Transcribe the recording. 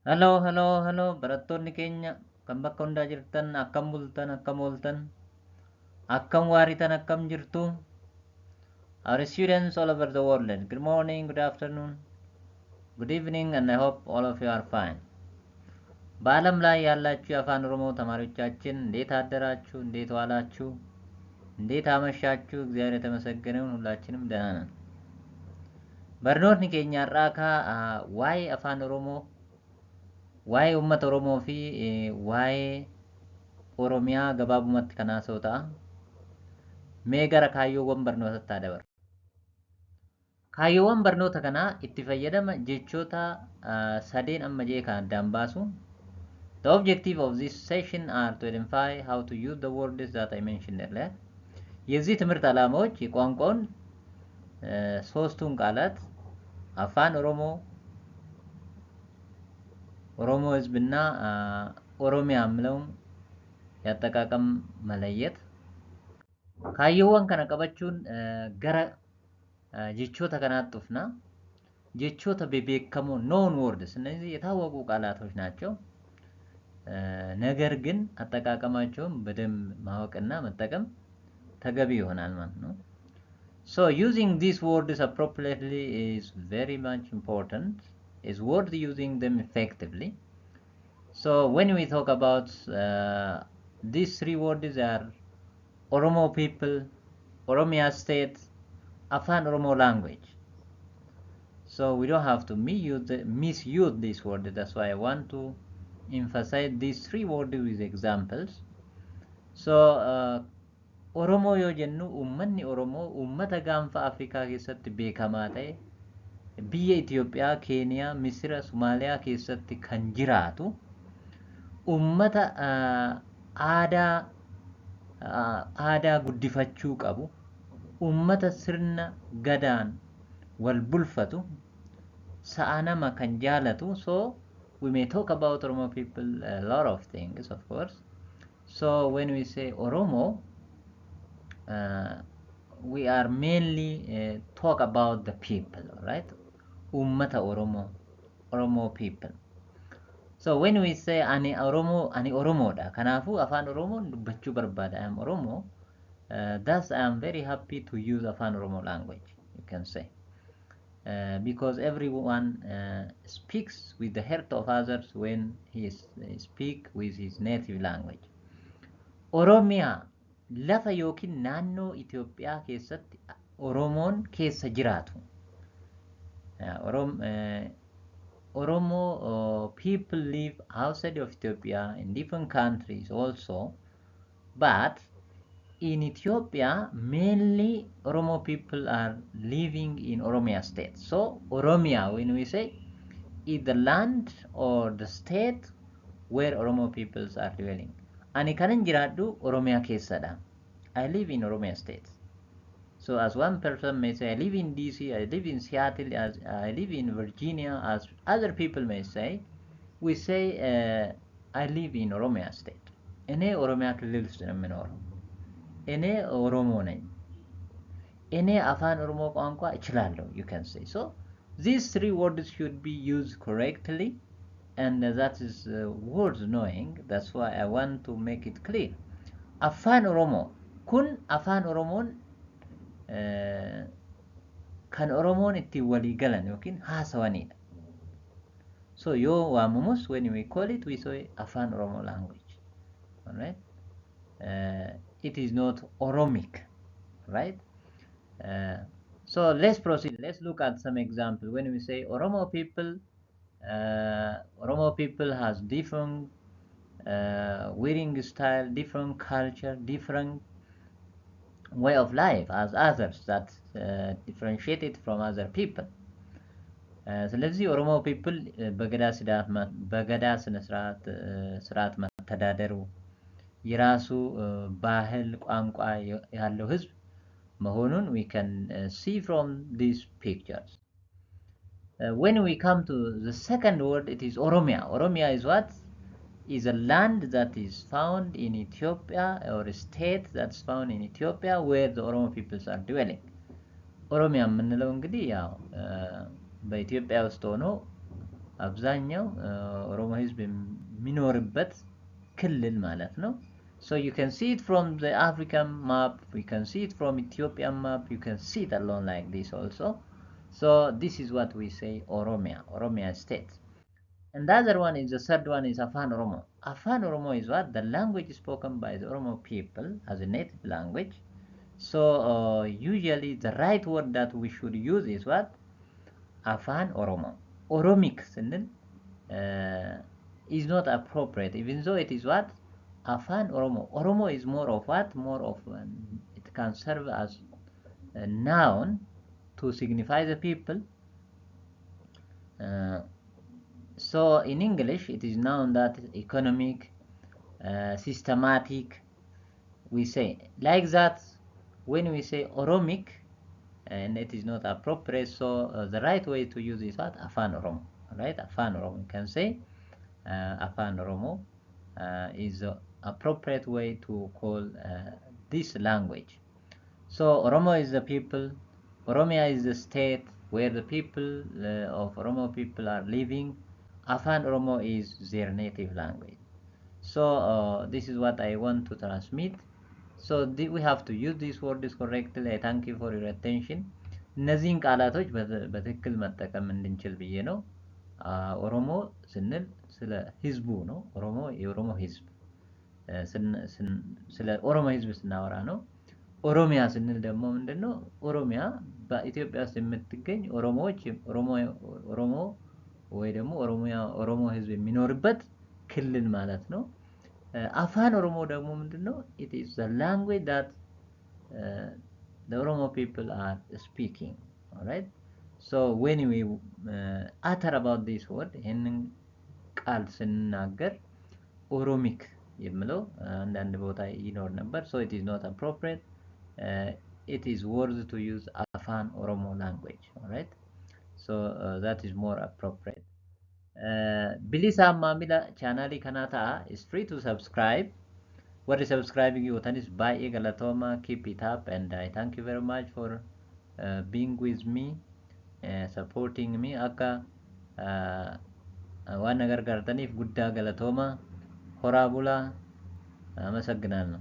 Hello. Barattoonni keenya kan bakka hundaa jirtan akkam bultan, akkam ooltan, akkam waaritan, akkam jirtu. Our students all over the world. Good morning, good afternoon, good evening, and I hope all of you are fine. በዓለም ላይ ያላችሁ የአፋን ኦሮሞ ተማሪዎቻችን እንዴት አደራችሁ? እንዴት ዋላችሁ? እንዴት አመሻችሁ? እግዚአብሔር የተመሰገነ ይሁን። ሁላችንም ደህና ነን። Barnootni keenya har'aa waa'ee afaan Oromoo, waa'ee uummata Oromoo fi waa'ee Oromiyaa gabaabumatti kan haasa'u ta'a. Mee gara kaayyoowwan barnootaatti haa dabarru. Kaayyoowwan barnoota kanaa itti fayyadama jechoota sadeen amma jee kan addaan baasu. The objective of this session are to identify how to use the words that I mentioned earlier. የዚህ ትምህርት ዓላማዎች የቋንቋውን ሶስቱን ቃላት አፋን ኦሮሞ፣ ኦሮሞ ህዝብና ኦሮሚያ የምለውን ያጠቃቀም መለየት፣ kaayyoowwan kana qabachuun gara jechoota kanaatti dhufna. jechoota bebeekamoo known words እነዚህ የታወቁ ቃላቶች ናቸው። ነገር ግን አጠቃቀማቸውን በደንብ ማወቅና መጠቀም ተገቢ ይሆናል ማለት ነው። So using these words appropriately is very much important. It's worth using them effectively. So when we talk about these three words are Oromo people, Oromia state, Afan Oromo language. So we don't have to misuse this word. That's why I want to emphasize these three words with examples. So Oromo yoo jennu uummanni Oromoo uummata gaanfa Afrikaa keessatti beekamaa ta'e biyya Itoophiyaa, Keeniyaa, Misira, Somaaliyaa keessatti kan jiraatu uummata aadaa guddifachuu qabu, uummata sirna gadaan wal bulfatu, sa'a nama kan jaalatu. So we may talk about Oromo people a lot of things, of course. So when we say Oromo, we are mainly talk about the people, right? Ummata Oromo people. So when we say ani Oromo da kanafu afaan Oromo dubbachuu barbaada, I am Oromo. Thus I am very happy to use Afan Oromo language, you can say. Because everyone speaks with the heart of others when he speak with his native language. Oromia lafa yookiin naannoo Itoophiyaa keessatti Oromoon keessa jiraatu. Oromo people live outside of Ethiopia in different countries also, but in Ethiopia mainly Oromo people are living in Oromia state. So Oromia, when we say, is the land or the state where Oromo peoples are dwelling. Ani kanan jiraadhu Oromiyaa keessadha. I live in Oromia state. So as one person may say, I live in DC, I live in Seattle, as I live in Virginia, as other people may say, we say, I live in Oromia state. እኔ ኦሮሚያ ክልል ውስጥ ነው የምኖረው። እኔ ኦሮሞ ነኝ። እኔ አፋን ኦሮሞ ቋንቋ እችላለሁ, you can say. So these three words should be used correctly, and that is worth knowing. That's why I want to make it clear. Afan Oromo kun afaan Oromoon kan Oromoon itti walii galan yookiin haasawanidha. So yoo waamamus when we call it, we say Afan Oromo language. All right? It is not Oromic, right? So let's proceed. Let's look at some example. When we say Oromo people has different wearing style, different culture, different way of life as others that differentiated from other people. ስለዚህ ኦሮሞ ፒፕል በገዳ ስነ ስርዓት መተዳደሩ የራሱ ባህል ቋንቋ ያለው ህዝብ መሆኑን we can see from these pictures. When we come to the second word, it is Oromia. Oromia is what? Is a land that is found in Ethiopia, or a state that's found in Ethiopia where the Oromo peoples are dwelling. ኦሮሚያ የምንለው እንግዲህ ያው በኢትዮጵያ ውስጥ ሆኖ አብዛኛው ኦሮሞ ህዝብ የሚኖርበት ክልል ማለት ነው። So you can see it from the African map, we can see it from Ethiopian map, you can see it alone like this also. So this is what we say Oromia state. And the other one is, the third one is Afan Oromo. Afan Oromo is what? The language spoken by the Oromo people as a native language. So usually the right word that we should use is what? Afan Oromo. Oromic is not appropriate, even though it is what? Afan Oromo. Oromo is more of what? More of, it can serve as a noun to signify the people. Uh, so in English, it is noun that economic, systematic, we say. Like that, when we say Oromic, and it is not appropriate, so the right way to use is what? Afan Oromo. Right? Afan Oromo. You can say Afan Oromo is the appropriate way to call this language. So Oromo is the people, Oromia is the state where the people of Oromo people are living. Afan Oromo is their native language. So this is what I want to transmit. So we have to use these words correctly. I thank you for your attention. እነዚህን ቃላቶች በትክክል መጠቀም እንድንችል ብዬ ነው። ኦሮሞ ስንል ስለ ህዝቡ ነው። ኦሮሞ የኦሮሞ ህዝብ ስለ ኦሮሞ ህዝብ ስናወራ ነው። ኦሮሚያ ስንል ደግሞ ምንድነው? ኦሮሚያ በኢትዮጵያ ውስጥ የምትገኝ ኦሮሞዎች ኦሮሞ ወይ ደግሞ ኦሮሞ ህዝብ የሚኖርበት ክልል ማለት ነው። Afan Oromo ደግሞ ምንድነው? It is the language that the Oromo people are speaking. All right. So when we utter about this word, ይሄንን ቃል ስንናገር ኦሮሚክ የሚለው አንዳንድ ቦታ ይኖር ነበር. So it is not appropriate. It is worth to use Afan Oromo language. All right. So that is more appropriate. Bilisa Mamila channel kanata is free to subscribe. What is subscribing you is by Galatoma. Keep it up, and I thank you very much for being with me, supporting me. Akka waan nagar gartaniif guddaa Galatoma. Horabula masagnalna.